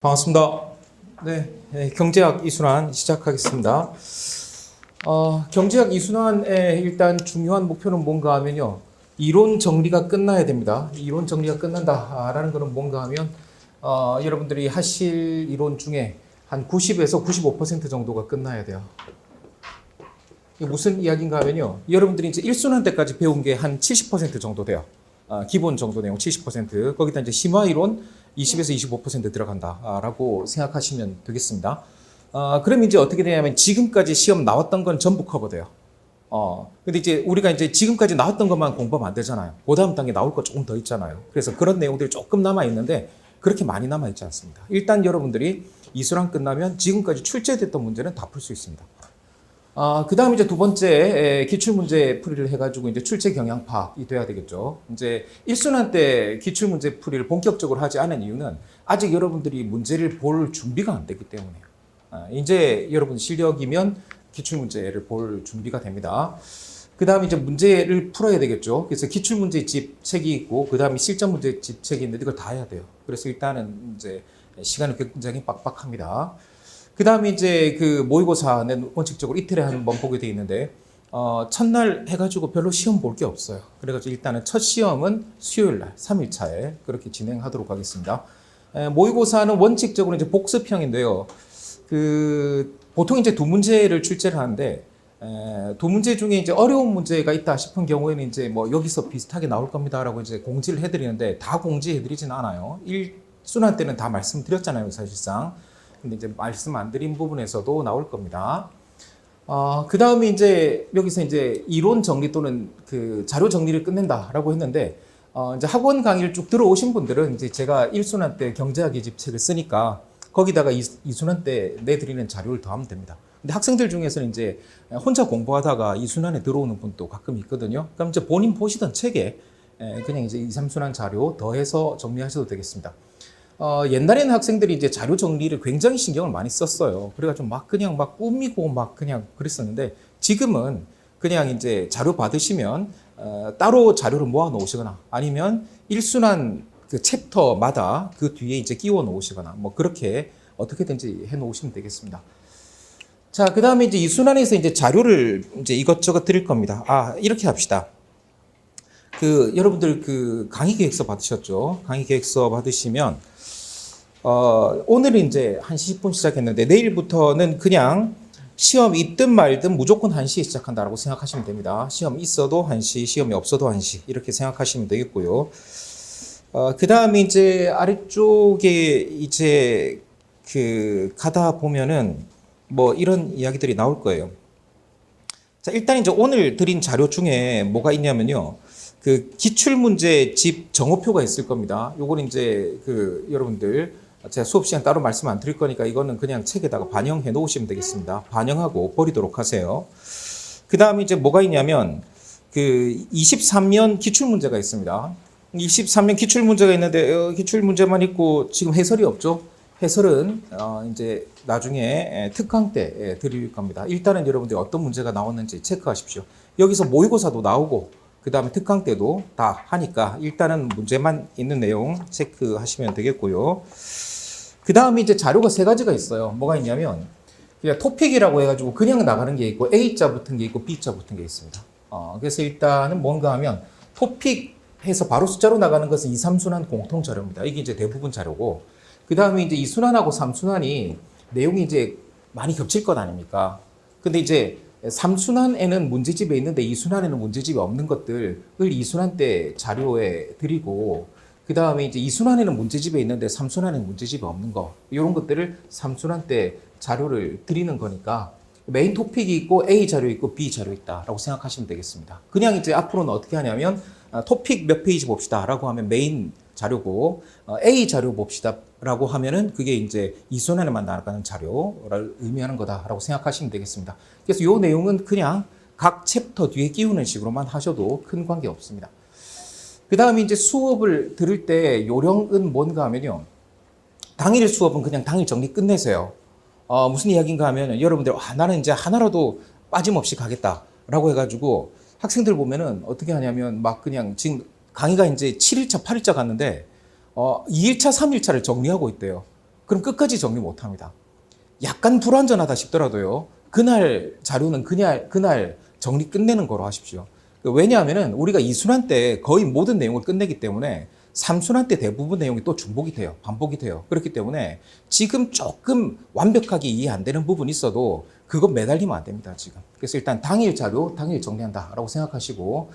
반갑습니다. 경제학 이순환 시작하겠습니다. 경제학 이순환의 일단 중요한 목표는 뭔가 하면요. 이론 정리가 끝나야 됩니다. 이론 정리가 끝난다라는 것은 뭔가 하면, 여러분들이 하실 이론 중에 한 90에서 95% 정도가 끝나야 돼요. 이게 무슨 이야기인가 하면요. 여러분들이 이제 1순환 때까지 배운 게 한 70% 정도 돼요. 기본 정도 내용 70%. 거기다 이제 심화 이론 20에서 25% 들어간다라고 생각하시면 되겠습니다. 그럼 이제 어떻게 되냐면 지금까지 시험 나왔던 건 전부 커버돼요. 근데 이제 우리가 이제 지금까지 나왔던 것만 공부하면 안 되잖아요. 그 다음 단계 나올 거 조금 더 있잖아요. 그래서 그런 내용들이 조금 남아 있는데 그렇게 많이 남아 있지 않습니다. 일단 여러분들이 이수랑 끝나면 지금까지 출제됐던 문제는 다 풀 수 있습니다. 그 다음 이제 두 번째 기출문제 풀이를 해가지고 이제 출제 경향 파악이 돼야 되겠죠. 이제 1순환 때 기출문제 풀이를 본격적으로 하지 않은 이유는 아직 여러분들이 문제를 볼 준비가 안 됐기 때문에요. 이제 여러분 실력이면 기출문제를 볼 준비가 됩니다. 그 다음 이제 문제를 풀어야 되겠죠. 그래서 기출문제집 책이 있고 그 다음에 실전문제집 책이 있는데 이걸 다 해야 돼요. 그래서 일단은 이제 시간이 굉장히 빡빡합니다. 그 다음에 이제 그 모의고사는 원칙적으로 이틀에 한 번 보게 돼 있는데, 첫날 해가지고 별로 시험 볼 게 없어요. 그래가지고 일단은 첫 시험은 수요일 날, 3일차에 그렇게 진행하도록 하겠습니다. 모의고사는 원칙적으로 이제 복습형인데요. 보통 이제 두 문제를 출제를 하는데, 두 문제 중에 이제 어려운 문제가 있다 싶은 경우에는 이제 뭐 여기서 비슷하게 나올 겁니다라고 이제 공지를 해드리는데 다 공지해드리진 않아요. 1순환 때는 다 말씀드렸잖아요, 사실상. 근데 이제 말씀 안 드린 부분에서도 나올 겁니다. 그 다음에 이제 여기서 이제 이론 정리 또는 그 자료 정리를 끝낸다라고 했는데, 이제 학원 강의를 쭉 들어오신 분들은 이제 제가 1순환 때 경제학 예집 책을 쓰니까 거기다가 2순환 때 내드리는 자료를 더하면 됩니다. 근데 학생들 중에서는 이제 혼자 공부하다가 2순환에 들어오는 분도 가끔 있거든요. 그럼 이제 본인 보시던 책에 그냥 이제 2, 3순환 자료 더해서 정리하셔도 되겠습니다. 옛날에는 학생들이 이제 자료 정리를 굉장히 신경을 많이 썼어요. 그래가지고 막 그냥 막 꾸미고 막 그냥 그랬었는데 지금은 그냥 이제 자료 받으시면 따로 자료를 모아 놓으시거나 아니면 1순환 그 챕터마다 그 뒤에 이제 끼워 놓으시거나 뭐 그렇게 어떻게든지 해 놓으시면 되겠습니다. 자, 그 다음에 이제 2순환에서 이제 자료를 이제 이것저것 드릴 겁니다. 이렇게 합시다. 여러분들 그 강의 계획서 받으셨죠? 강의 계획서 받으시면 오늘은 이제 1시 10분 시작했는데 내일부터는 그냥 시험 있든 말든 무조건 1시에 시작한다라고 생각하시면 됩니다. 시험 있어도 1시, 시험이 없어도 1시 이렇게 생각하시면 되겠고요. 그 다음에 이제 아래쪽에 이제 가다 보면은 뭐 이런 이야기들이 나올 거예요. 자, 일단 이제 오늘 드린 자료 중에 뭐가 있냐면요. 그 기출문제집 정오표가 있을 겁니다. 요거는 이제 여러분들 제가 수업 시간 따로 말씀 안 드릴 거니까 이거는 그냥 책에다가 반영해 놓으시면 되겠습니다. 반영하고 버리도록 하세요. 그 다음에 이제 뭐가 있냐면 23년 기출문제가 있습니다. 23년 기출문제가 있는데 기출문제만 있고 지금 해설이 없죠. 해설은 이제 나중에 특강 때 드릴 겁니다. 일단은 여러분들이 어떤 문제가 나왔는지 체크하십시오. 여기서 모의고사도 나오고 그 다음에 특강 때도 다 하니까 일단은 문제만 있는 내용 체크하시면 되겠고요. 그 다음에 이제 자료가 세 가지가 있어요. 뭐가 있냐면 그냥 토픽이라고 해가지고 그냥 나가는 게 있고 A자 붙은 게 있고 B자 붙은 게 있습니다. 그래서 일단은 뭔가 하면 토픽 해서 바로 숫자로 나가는 것은 2, 3순환 공통 자료입니다. 이게 이제 대부분 자료고 그 다음에 이제 2순환하고 3순환이 내용이 이제 많이 겹칠 것 아닙니까? 근데 이제 3순환에는 문제집에 있는데 2순환에는 문제집이 없는 것들을 2순환 때 자료에 드리고 그 다음에 이제 2순환에는 문제집에 있는데 3순환에는 문제집이 없는 거 이런 것들을 3순환 때 자료를 드리는 거니까 메인 토픽이 있고 A 자료 있고 B 자료 있다라고 생각하시면 되겠습니다. 그냥 이제 앞으로는 어떻게 하냐면 토픽 몇 페이지 봅시다 라고 하면 메인 자료고 A 자료 봅시다 라고 하면은 그게 이제 2순환에만 나가는 자료를 의미하는 거다라고 생각하시면 되겠습니다. 그래서 이 내용은 그냥 각 챕터 뒤에 끼우는 식으로만 하셔도 큰 관계 없습니다. 그 다음에 이제 수업을 들을 때 요령은 뭔가 하면요. 당일 수업은 그냥 당일 정리 끝내세요. 무슨 이야기인가 하면 여러분들 나는 이제 하나라도 빠짐없이 가겠다라고 해가지고 학생들 보면은 어떻게 하냐면 막 그냥 지금 강의가 이제 7일차, 8일차 갔는데 2일차, 3일차를 정리하고 있대요. 그럼 끝까지 정리 못 합니다. 약간 불완전하다 싶더라도요. 그날 자료는 그날 정리 끝내는 거로 하십시오. 왜냐하면은 우리가 2순환 때 거의 모든 내용을 끝내기 때문에 3순환 때 대부분 내용이 또 중복이 돼요. 반복이 돼요. 그렇기 때문에 지금 조금 완벽하게 이해 안 되는 부분이 있어도 그거 매달리면 안 됩니다, 지금. 그래서 일단 당일 자료, 당일 정리한다라고 생각하시고,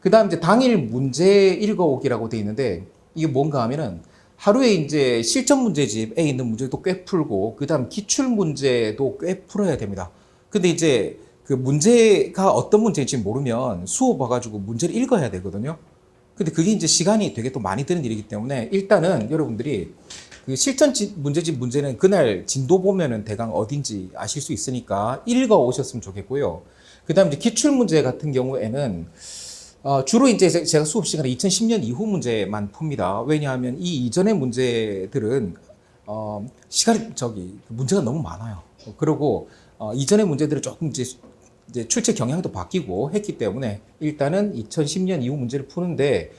그 다음 이제 당일 문제 읽어오기라고 돼 있는데, 이게 뭔가 하면은 하루에 이제 실전 문제집에 있는 문제도 꽤 풀고, 그 다음 기출 문제도 꽤 풀어야 됩니다. 근데 이제 그 문제가 어떤 문제인지 모르면 수업 와가지고 문제를 읽어야 되거든요. 근데 그게 이제 시간이 되게 또 많이 드는 일이기 때문에 일단은 여러분들이 그 실전 문제집 문제는 그날 진도 보면은 대강 어딘지 아실 수 있으니까 읽어 오셨으면 좋겠고요. 그 다음에 이제 기출 문제 같은 경우에는 주로 이제 제가 수업 시간에 2010년 이후 문제만 풉니다. 왜냐하면 이 이전의 문제들은 문제가 너무 많아요. 그리고 이전의 문제들은 조금 이제 출제 경향도 바뀌고 했기 때문에 일단은 2010년 이후 문제를 푸는데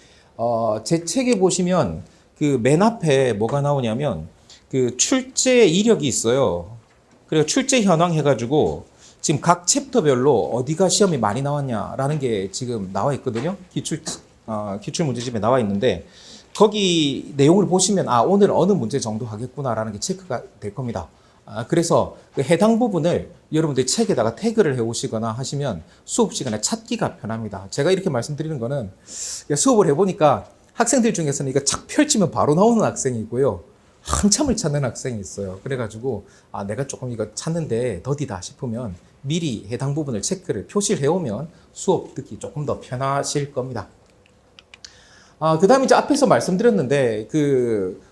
제 책에 보시면 그 맨 앞에 뭐가 나오냐면 그 출제 이력이 있어요. 그리고 출제 현황 해가지고 지금 각 챕터별로 어디가 시험이 많이 나왔냐라는 게 지금 나와 있거든요. 기출 문제집에 나와 있는데 거기 내용을 보시면 오늘 어느 문제 정도 하겠구나라는 게 체크가 될 겁니다. 그래서 그 해당 부분을 여러분들이 책에다가 태그를 해 오시거나 하시면 수업 시간에 찾기가 편합니다. 제가 이렇게 말씀드리는 거는 수업을 해보니까 학생들 중에서는 이거 착 펼치면 바로 나오는 학생이 있고요. 한참을 찾는 학생이 있어요. 그래가지고 내가 조금 이거 찾는데 더디다 싶으면 미리 해당 부분을 체크를 표시를 해오면 수업 듣기 조금 더 편하실 겁니다. 그 다음에 이제 앞에서 말씀드렸는데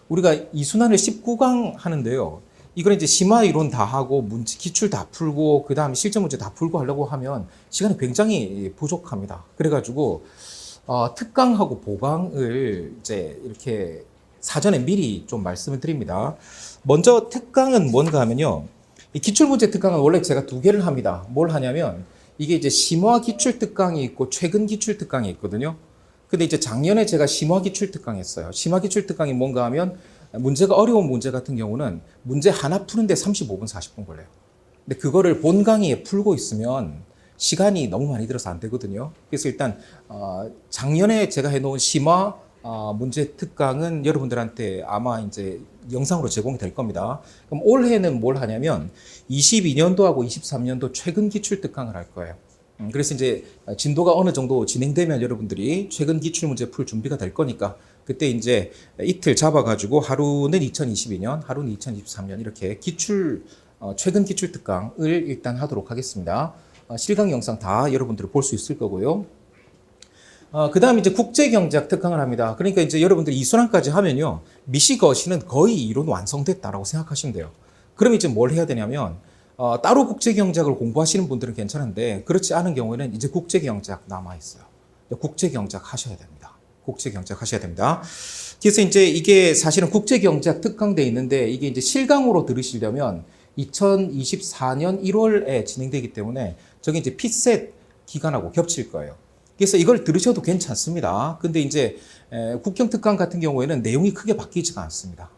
우리가 이순환을 19강 하는데요. 이걸 이제 심화 이론 다 하고 문제 기출 다 풀고 그 다음에 실전 문제 다 풀고 하려고 하면 시간이 굉장히 부족합니다. 그래가지고 특강하고 보강을 이제 이렇게 사전에 미리 좀 말씀을 드립니다. 먼저 특강은 뭔가 하면요. 이 기출문제 특강은 원래 제가 두 개를 합니다. 뭘 하냐면 이게 이제 심화 기출 특강이 있고 최근 기출 특강이 있거든요. 근데 이제 작년에 제가 심화 기출 특강 했어요. 심화 기출 특강이 뭔가 하면 문제가 어려운 문제 같은 경우는 문제 하나 푸는데 35분, 40분 걸려요. 근데 그거를 본 강의에 풀고 있으면 시간이 너무 많이 들어서 안 되거든요. 그래서 일단 작년에 제가 해놓은 심화 문제 특강은 여러분들한테 아마 이제 영상으로 제공이 될 겁니다. 그럼 올해는 뭘 하냐면 22년도하고 23년도 최근 기출 특강을 할 거예요. 그래서 이제 진도가 어느 정도 진행되면 여러분들이 최근 기출 문제 풀 준비가 될 거니까 그때 이제 이틀 잡아가지고 하루는 2022년, 하루는 2023년 이렇게 최근 기출 특강을 일단 하도록 하겠습니다. 실강 영상 다 여러분들이 볼 수 있을 거고요. 그 다음 이제 국제경제학 특강을 합니다. 그러니까 이제 여러분들이 이순환까지 하면요. 미시거시는 거의 이론 완성됐다라고 생각하시면 돼요. 그럼 이제 뭘 해야 되냐면, 따로 국제경제학을 공부하시는 분들은 괜찮은데, 그렇지 않은 경우에는 이제 국제경제학 남아있어요. 국제경제학 하셔야 됩니다. 국제경제학 하셔야 됩니다. 그래서 이제 이게 사실은 국제경제학 특강돼 있는데, 이게 이제 실강으로 들으시려면 2024년 1월에 진행되기 때문에, 저게 이제 피셋 기간하고 겹칠 거예요. 그래서 이걸 들으셔도 괜찮습니다. 근데 이제 국경 특강 같은 경우에는 내용이 크게 바뀌지가 않습니다.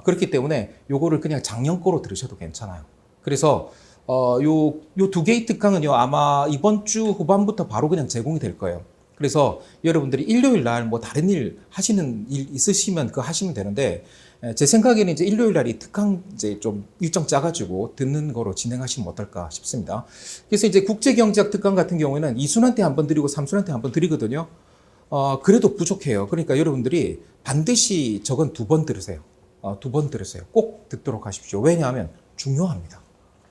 그렇기 때문에 요거를 그냥 작년 거로 들으셔도 괜찮아요. 그래서 요 두 개의 특강은요 아마 이번 주 후반부터 바로 그냥 제공이 될 거예요. 그래서 여러분들이 일요일 날 뭐 다른 일 하시는 일 있으시면 그거 하시면 되는데 제 생각에는 이제 일요일 날 이 특강 이제 좀 일정 짜가지고 듣는 거로 진행하시면 어떨까 싶습니다. 그래서 이제 국제경제학 특강 같은 경우에는 2순환 때 한 번 드리고 3순환 때 한 번 드리거든요. 그래도 부족해요. 그러니까 여러분들이 반드시 저건 2번 들으세요. 2번 들으세요. 꼭 듣도록 하십시오. 왜냐하면 중요합니다.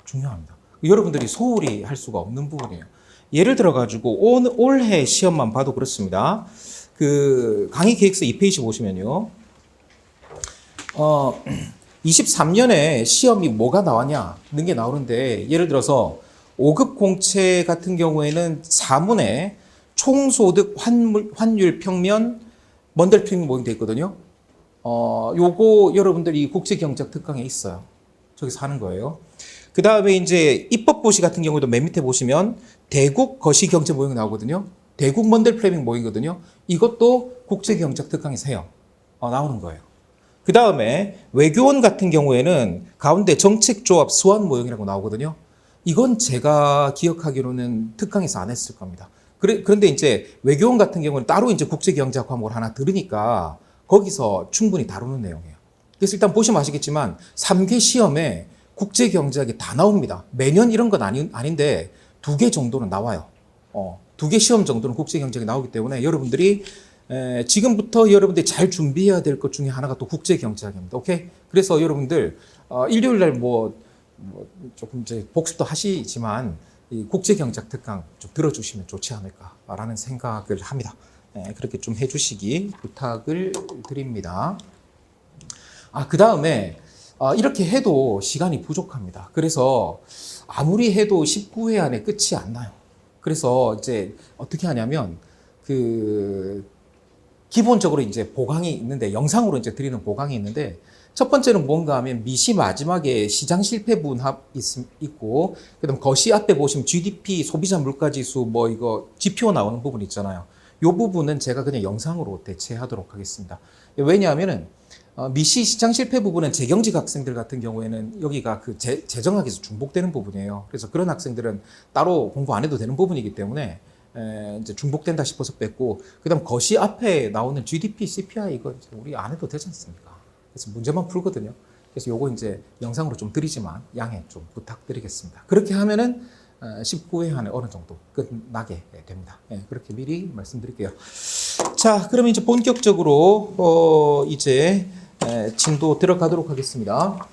중요합니다. 여러분들이 소홀히 할 수가 없는 부분이에요. 예를 들어가지고 올해 시험만 봐도 그렇습니다. 그 강의 계획서 2페이지 보시면요. 23년에 시험이 뭐가 나왔냐는 게 나오는데 예를 들어서 5급 공채 같은 경우에는 4문에 총소득 환율 평면 먼델 평면 모임돼 있거든요. 요거 여러분들이 국제경제학 특강에 있어요. 저기서 하는 거예요. 그 다음에 이제 입법고시 같은 경우도 맨 밑에 보시면 대국 거시경제 모형 나오거든요. 대국 먼델 프레밍 모이거든요. 이것도 국제경제학 특강에서 해요. 나오는 거예요. 그 다음에 외교원 같은 경우에는 가운데 정책조합 수완 모형이라고 나오거든요. 이건 제가 기억하기로는 특강에서 안 했을 겁니다. 그런데 이제 외교원 같은 경우는 따로 이제 국제경제학 과목을 하나 들으니까 거기서 충분히 다루는 내용이에요. 그래서 일단 보시면 아시겠지만 3개 시험에 국제경제학이 다 나옵니다. 매년 이런 건 아닌데 2개 정도는 나와요. 2개 시험 정도는 국제경제학이 나오기 때문에 여러분들이 지금부터 여러분들이 잘 준비해야 될 것 중에 하나가 또 국제경제학입니다. 오케이? 그래서 여러분들 일요일 날 조금 이제 복습도 하시지만 이 국제경제학 특강 좀 들어주시면 좋지 않을까라는 생각을 합니다. 그렇게 좀 해주시기 부탁을 드립니다. 그 다음에 이렇게 해도 시간이 부족합니다. 그래서 아무리 해도 19회 안에 끝이 안 나요. 그래서 이제 어떻게 하냐면 기본적으로 이제 보강이 있는데 영상으로 이제 드리는 보강이 있는데 첫 번째는 뭔가 하면 미시 마지막에 시장 실패 부분 있고 그다음 거시 앞에 보시면 GDP 소비자 물가지수 이거 지표 나오는 부분 있잖아요. 이 부분은 제가 그냥 영상으로 대체하도록 하겠습니다. 왜냐하면은 미시 시장 실패 부분은 재경직 학생들 같은 경우에는 여기가 그 재정학에서 중복되는 부분이에요. 그래서 그런 학생들은 따로 공부 안 해도 되는 부분이기 때문에 이제 중복된다 싶어서 뺐고, 그다음 거시 앞에 나오는 GDP, CPI 이거 우리 안 해도 되지 않습니까? 그래서 문제만 풀거든요. 그래서 요거 이제 영상으로 좀 드리지만 양해 좀 부탁드리겠습니다. 그렇게 하면은 19회 안에 어느 정도 끝나게 됩니다. 그렇게 미리 말씀드릴게요. 자, 그러면 이제 본격적으로 이제 진도 들어가도록 하겠습니다.